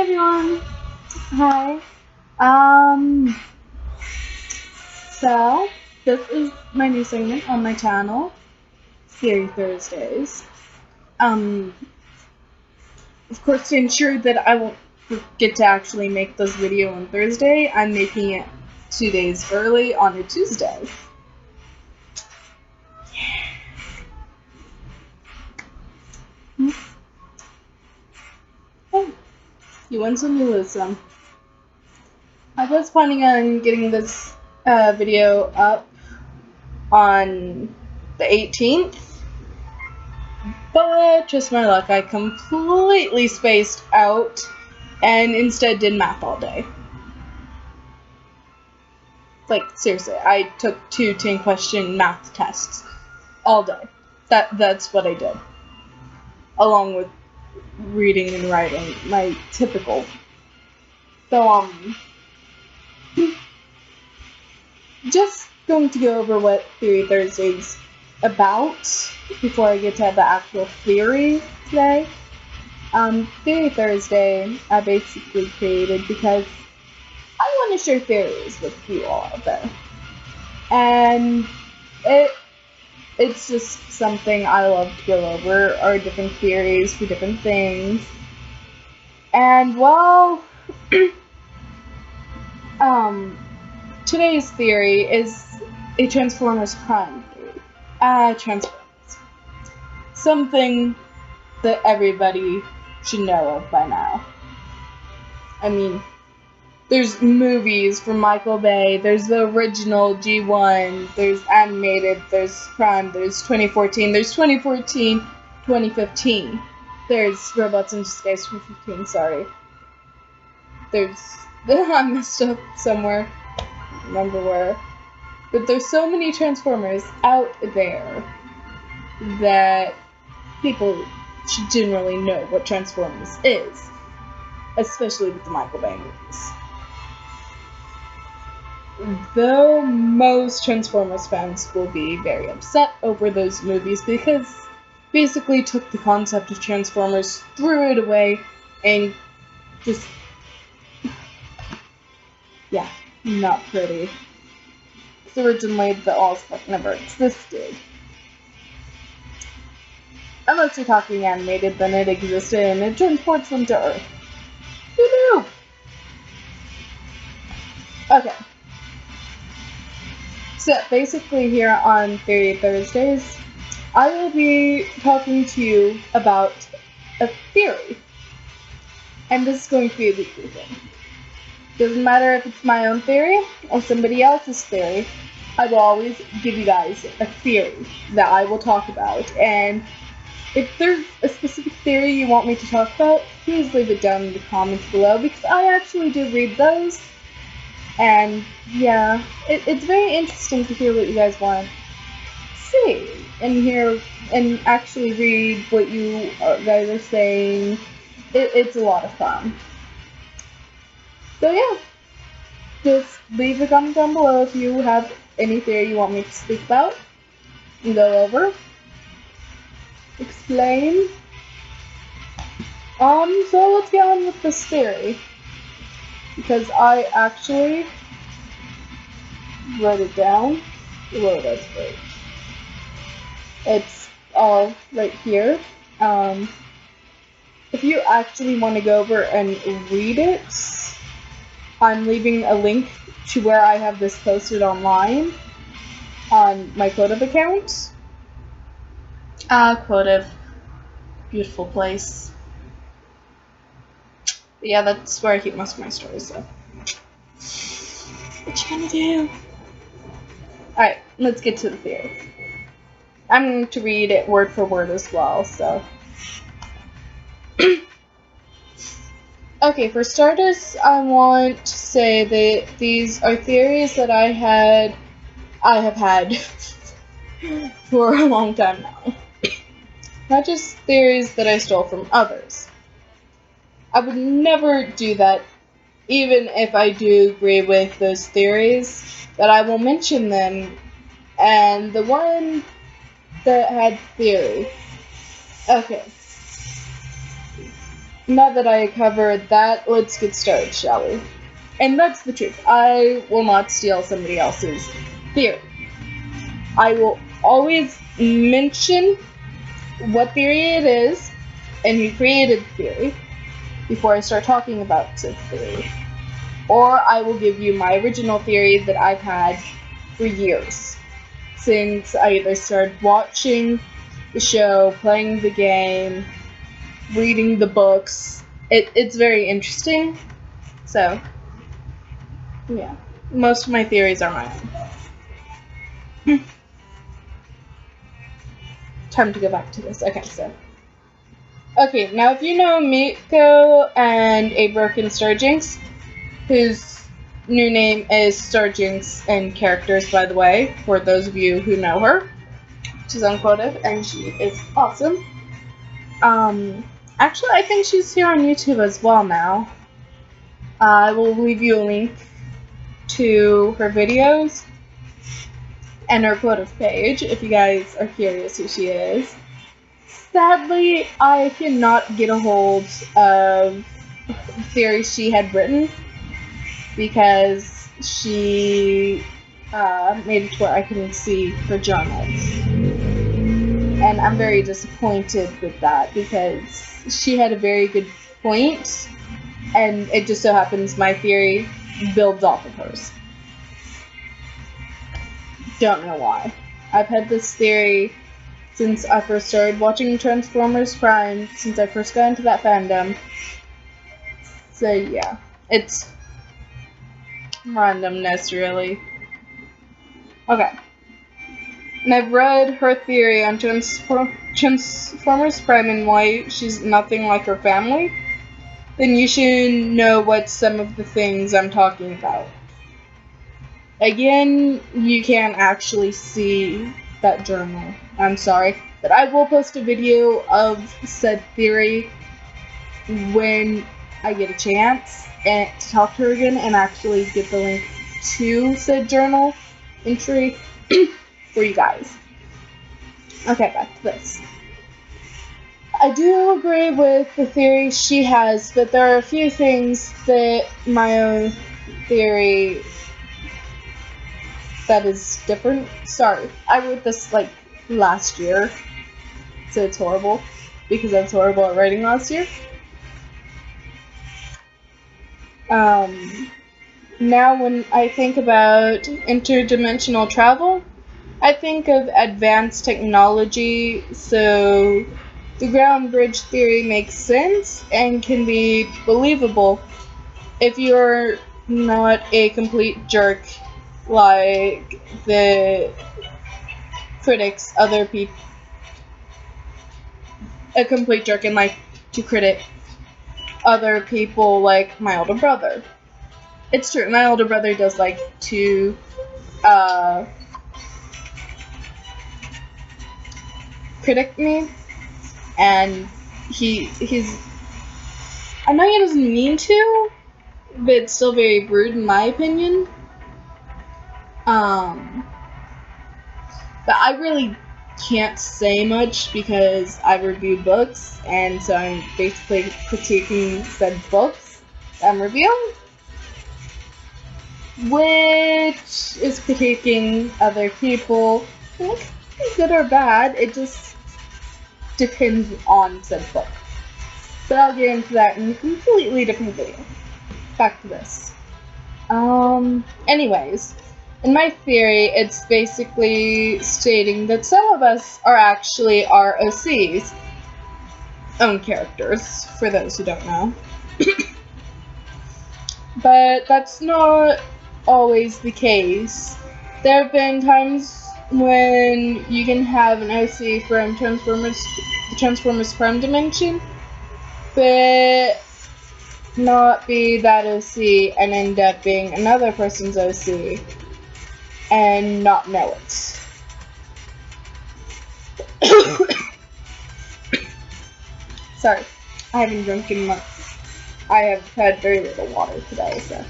everyone. Hi. Um, so this is my new segment on my channel, Theory Thursdays. Um, of course, to ensure that I won't forget to actually make this video on Thursday, I'm making it 2 days early on a Tuesday. Oh, you win some, you lose some. I was planning on getting this video up on the 18th, but just my luck, I completely spaced out and instead did math all day. Like, seriously, I took 2 10-question math tests all day. That's what I did. Along with reading and writing, my typical. So, just going to go over what Theory Thursday's about before I get to the actual theory today. Theory Thursday I basically created because I want to share theories with you all out there. And it's just something I love to go over, are different theories for different things. And well, today's theory is a Transformers crime theory. Transformers. Something that everybody should know of by now. I mean, there's movies from Michael Bay, there's the original G1, there's animated, there's crime, there's 2014, there's 2015, there's Robots in Disguise 2015, sorry. There's, I messed up somewhere, I don't remember where, but there's so many Transformers out there that people should generally know what Transformers is, especially with the Michael Bay movies. Though most Transformers fans will be very upset over those movies because basically took the concept of Transformers, threw it away, and just, yeah, not pretty. Because originally the all-spec never existed. Unless you're talking animated, then it existed and it transports them to Earth. Who knew? Okay. So basically here on Theory Thursdays, I will be talking to you about a theory. And this is going to be a weekly thing. Doesn't matter if it's my own theory or somebody else's theory, I will always give you guys a theory that I will talk about. And if there's a specific theory you want me to talk about, please leave it down in the comments below because I actually do read those. And yeah, it's very interesting to hear what you guys want to see and hear and actually read what you guys are saying. It's a lot of fun. So yeah, just leave a comment down below if you have any theory you want me to speak about and go over, explain. So let's get on with this theory. Because I actually wrote it down. Whoa, that's great. It's all right here. If you actually want to go over and read it, I'm leaving a link to where I have this posted online on my Quotive account. Quotive. Beautiful place. But yeah, that's where I keep most of my stories, so. What you gonna do? Alright, let's get to the theory. I'm going to read it word for word as well, so. Okay, for starters, I want to say that these are theories that I have had for a long time now. Not just theories that I stole from others. I would never do that, even if I do agree with those theories, but I will mention them. And the one that had theory. Okay. now that I covered that, let's get started, shall we? And that's the truth. I will not steal somebody else's theory. I will always mention what theory it is and who created the theory before I start talking about said theory. Or I will give you my original theory that I've had for years, since I either started watching the show, playing the game, reading the books. It's very interesting. So, yeah. Most of my theories are my own. Time to go back to this. Okay, so. Okay, now if you know Miko and A Broken Sturgings, whose new name is Sturgings in characters, by the way, for those of you who know her. She's unquoted, and she is awesome. Actually, I think she's here on YouTube as well now. I will leave you a link to her videos and her quoted page if you guys are curious who she is. Sadly, I cannot get a hold of the theory she had written because she made it to where I couldn't see her journals. And I'm very disappointed with that because she had a very good point, and it just so happens my theory builds off of hers. Don't know why. I've had this theory since I first started watching Transformers Prime, since I first got into that fandom. So yeah, it's randomness, really. Okay. And I've read her theory on Transformers Prime and why she's nothing like her family. Then you should know what some of the things I'm talking about. Again, you can't actually see that journal. I'm sorry. But I will post a video of said theory when I get a chance and to talk to her again and actually get the link to said journal entry for you guys. Okay, back to this. I do agree with the theory she has, but there are a few things that my own theory that is different. Sorry, I wrote this like last year, so it's horrible because I was horrible at writing last year. Now when I think about interdimensional travel, I think of advanced technology, so the ground bridge theory makes sense and can be believable if you're not a complete jerk like the critics, other people. A complete jerk and like to critic other people like my older brother. It's true, my older brother does like to critic me, and he's I know he doesn't mean to, but it's still very rude in my opinion. But I really can't say much because I review books, and so I'm basically critiquing said books that I'm reviewing, which is critiquing other people. Like, good or bad, it just depends on said book. But I'll get into that in a completely different video. Back to this. Anyways, in my theory, it's basically stating that some of us are actually ROC's own characters, for those who don't know. But that's not always the case. There have been times when you can have an OC from the Transformers Prime dimension, but not be that OC and end up being another person's OC and not know it. Sorry, I haven't drunk in months. I have had very little water today, so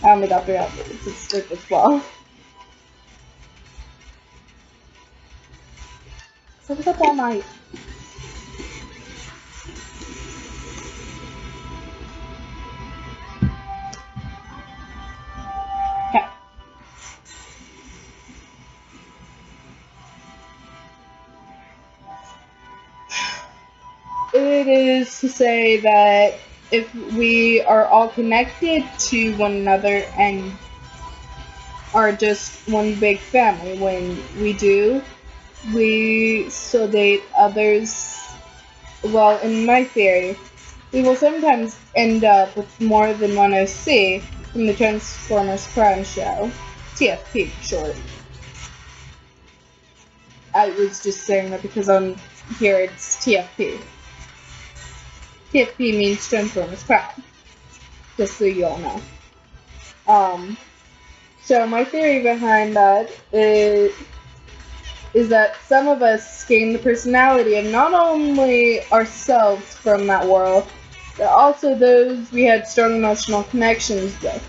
I only got 3 ounces. It's good as well. So we got that night. It is to say that if we are all connected to one another and are just one big family, when we do, we still date others. Well, in my theory, we will sometimes end up with more than one OC from the Transformers Prime show. TFP, for short. I was just saying that because on here it's TFP. TFP means Transformers Prime. Just so you all know. Um, so my theory behind that is that some of us gain the personality of not only ourselves from that world, but also those we had strong emotional connections with.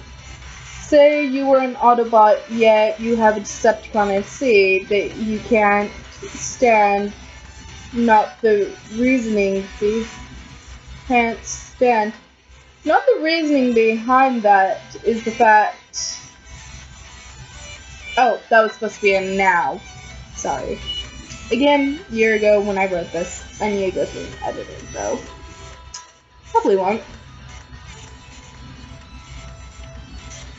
Say you were an Autobot, yet you have a Decepticon SC that you can't stand, not the reasoning can't stand. Not the reasoning behind that is the fact. Oh, that was supposed to be a now. Sorry. Again, a year ago when I wrote this, I need to go through and edit it, though. Probably won't.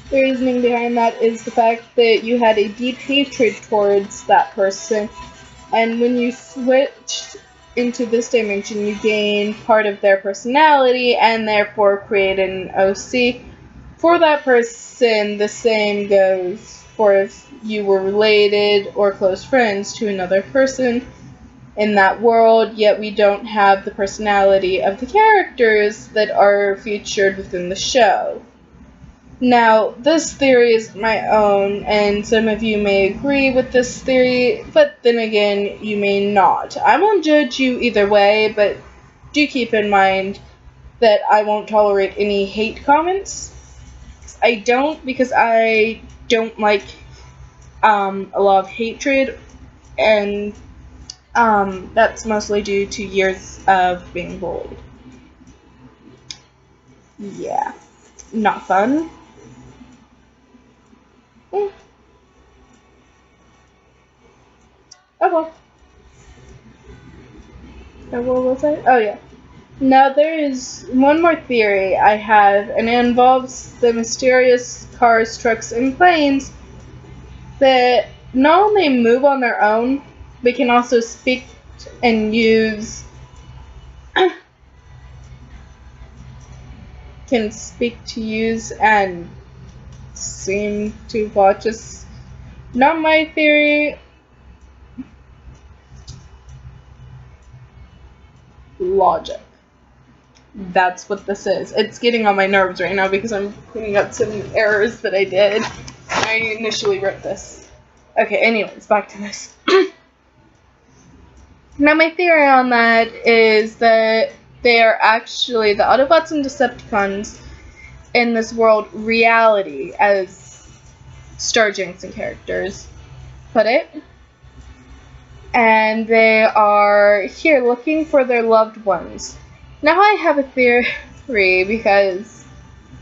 The reasoning behind that is the fact that you had a deep hatred towards that person, and when you switched into this dimension, you gain part of their personality and therefore create an OC. For that person, the same goes for if you were related or close friends to another person in that world, yet we don't have the personality of the characters that are featured within the show. Now, this theory is my own, and some of you may agree with this theory, but then again, you may not. I won't judge you either way, but do keep in mind that I won't tolerate any hate comments. I don't, because I don't like a lot of hatred, and that's mostly due to years of being bullied. Yeah, not fun. Mm. Oh well. Oh, what was I? Oh yeah. Now there is one more theory I have, and it involves the mysterious cars, trucks, and planes that not only move on their own, but can also speak and use can speak to use and seem to watch us. Not my theory. Logic. That's what this is. It's getting on my nerves right now because I'm cleaning up some errors that I did. I initially wrote this. Okay, anyways, back to this. Now, my theory on that is that they are actually the Autobots and Decepticons in this world reality, as Star Jackson characters put it. And they are here looking for their loved ones. Now I have a theory because...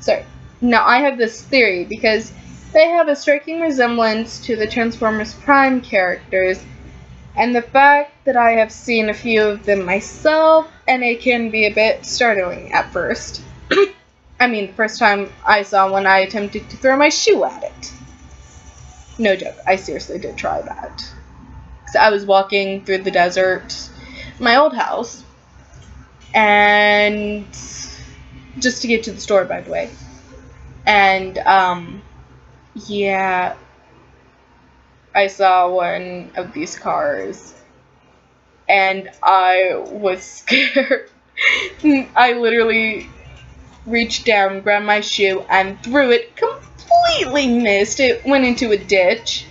Sorry. Now I have this theory because they have a striking resemblance to the Transformers Prime characters, and the fact that I have seen a few of them myself, and it can be a bit startling at first. I mean, the first time I saw one, I attempted to throw my shoe at it. No joke, I seriously did try that. So I was walking through the desert, my old house, and just to get to the store, by the way. And, yeah, I saw one of these cars, and I was scared. I literally reached down, grabbed my shoe, and threw it. Completely missed. It went into a ditch.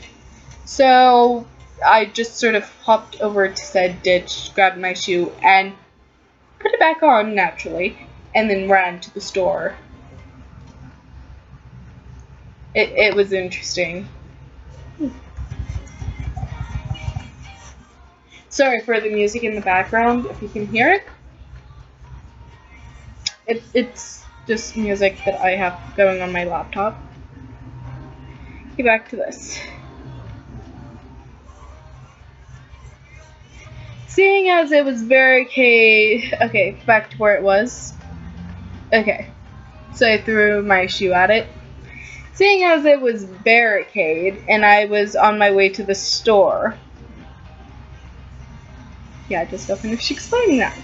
So I just sort of hopped over to said ditch, grabbed my shoe, and put it back on naturally, and then ran to the store. It was interesting. Sorry for the music in the background, if you can hear it. It's just music that I have going on my laptop. Get back to this. Seeing as it was barricade. Okay, back to where it was. Okay, so I threw my shoe at it. Seeing as it was barricade and I was on my way to the store. Yeah, I just got finished explaining that.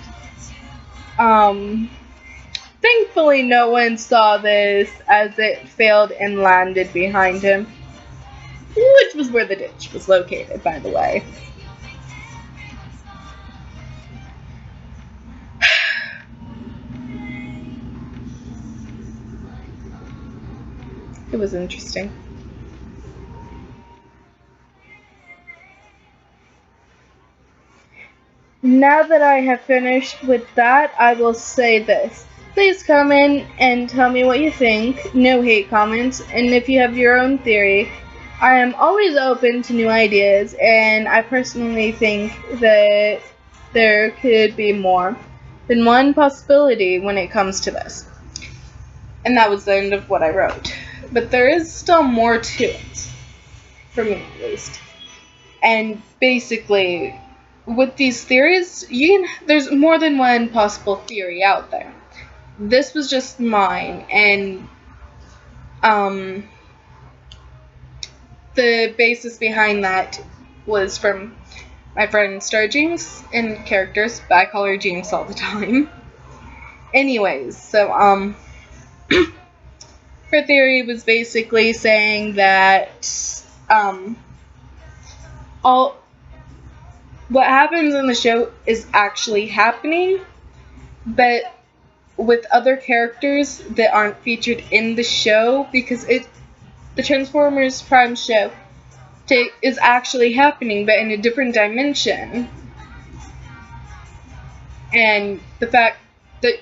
Thankfully no one saw this as it failed and landed behind him. Which was where the ditch was located, by the way. It was interesting. Now that I have finished with that, I will say this. Please come in and tell me what you think. No hate comments. And if you have your own theory, I am always open to new ideas. And I personally think that there could be more than one possibility when it comes to this. And that was the end of what I wrote. But there is still more to it. For me, at least. And basically, with these theories, there's more than one possible theory out there. This was just mine, and the basis behind that was from my friend Star Jinx and characters, but I call her Jinx all the time. Anyways, so her theory was basically saying that all what happens in the show is actually happening, but with other characters that aren't featured in the show, because the Transformers Prime show is actually happening, but in a different dimension. And the fact that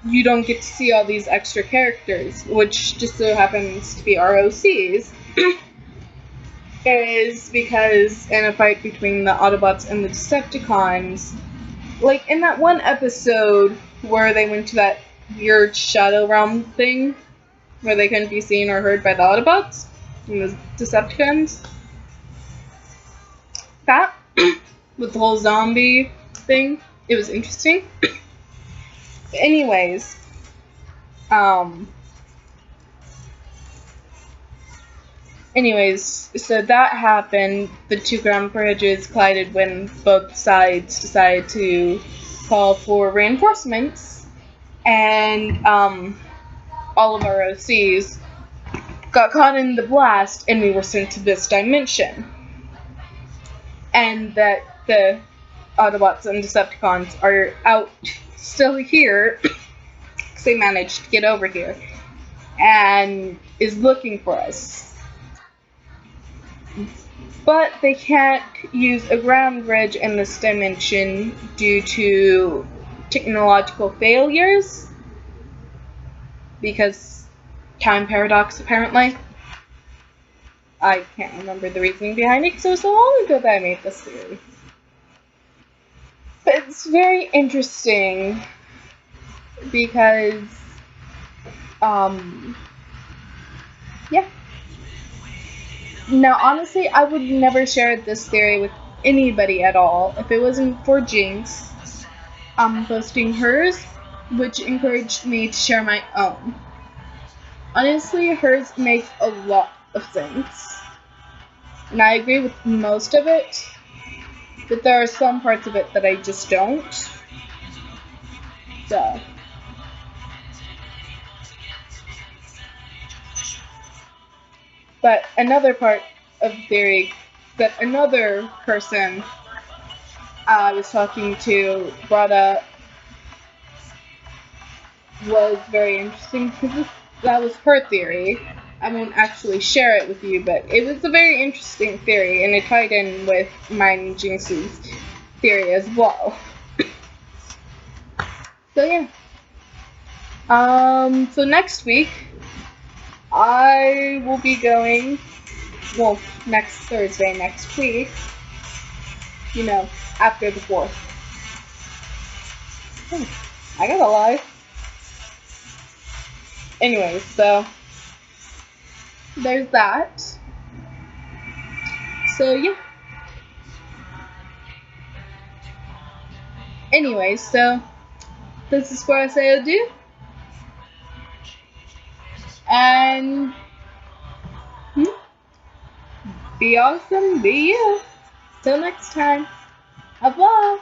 you don't get to see all these extra characters, which just so happens to be ROCs, is because in a fight between the Autobots and the Decepticons, like in that one episode where they went to that weird shadow realm thing, where they couldn't be seen or heard by the Autobots and the Decepticons. That, with the whole zombie thing, it was interesting. Anyways, so that happened. The two ground bridges collided when both sides decided to call for reinforcements, and all of our OCs got caught in the blast, and we were sent to this dimension. And that the Autobots and Decepticons are out still here, because they managed to get over here, and is looking for us. But they can't use a ground bridge in this dimension due to technological failures, because time paradox, apparently. I can't remember the reasoning behind it, because it was so long ago that I made this theory. But it's very interesting, because, yeah. Now, honestly, I would never share this theory with anybody at all if it wasn't for Jinx posting hers, which encouraged me to share my own. Honestly, hers makes a lot of sense. And I agree with most of it, but there are some parts of it that I just don't. So. But another part of the theory that another person I was talking to brought up was very interesting, because that was her theory. I won't actually share it with you, but it was a very interesting theory, and it tied in with mine and Jinx's theory as well. So yeah. So next week, I will be going, well, next Thursday, next week, after the 4th. I gotta lie. Anyways, so there's that. So yeah. Anyway, so this is what I say adieu, and be awesome, be you. Till next time. Au revoir.